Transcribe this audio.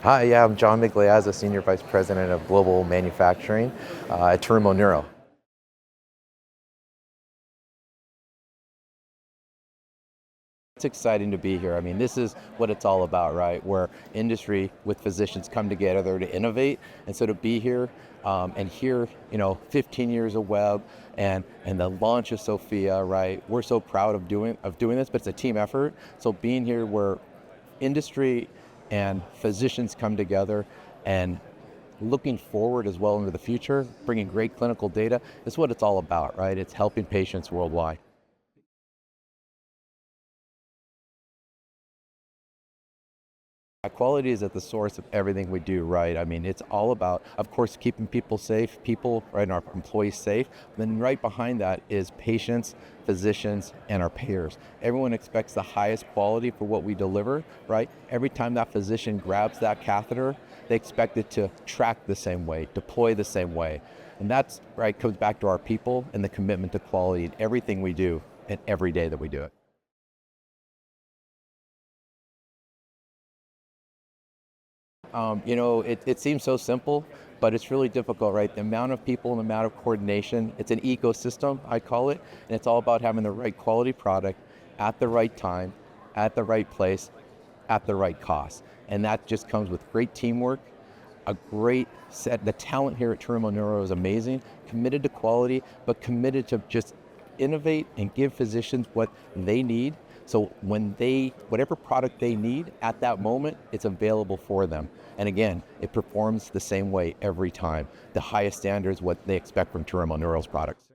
Hi, yeah, I'm John Migliazza, Senior Vice President of Global Manufacturing at Terumo Neuro. It's exciting to be here. I mean, this is what it's all about, right? Where industry with physicians come together to innovate. And so to be here and hear, 15 years of web and the launch of Sophia, right? We're so proud of doing this, but it's a team effort. So being here where industry and physicians come together and looking forward as well into the future, bringing great clinical data, is what it's all about, right? It's helping patients worldwide. Quality is at the source of everything we do, right? I mean, it's all about, of course, keeping people safe, right, and our employees safe. Then right behind that is patients, physicians, and our payers. Everyone expects the highest quality for what we deliver, right? Every time that physician grabs that catheter, they expect it to track the same way, deploy the same way. And that's, right, comes back to our people and the commitment to quality in everything we do and every day that we do it. It seems so simple, but it's really difficult, right? The amount of people and the amount of coordination, it's an ecosystem, I call it, and it's all about having the right quality product at the right time, at the right place, at the right cost. And that just comes with great teamwork, a great set. The talent here at Terumo Neuro is amazing, committed to quality, but committed to just innovate and give physicians what they need. So whatever product they need at that moment, it's available for them. And again, it performs the same way every time. The highest standards, what they expect from Terumo Neuro's products.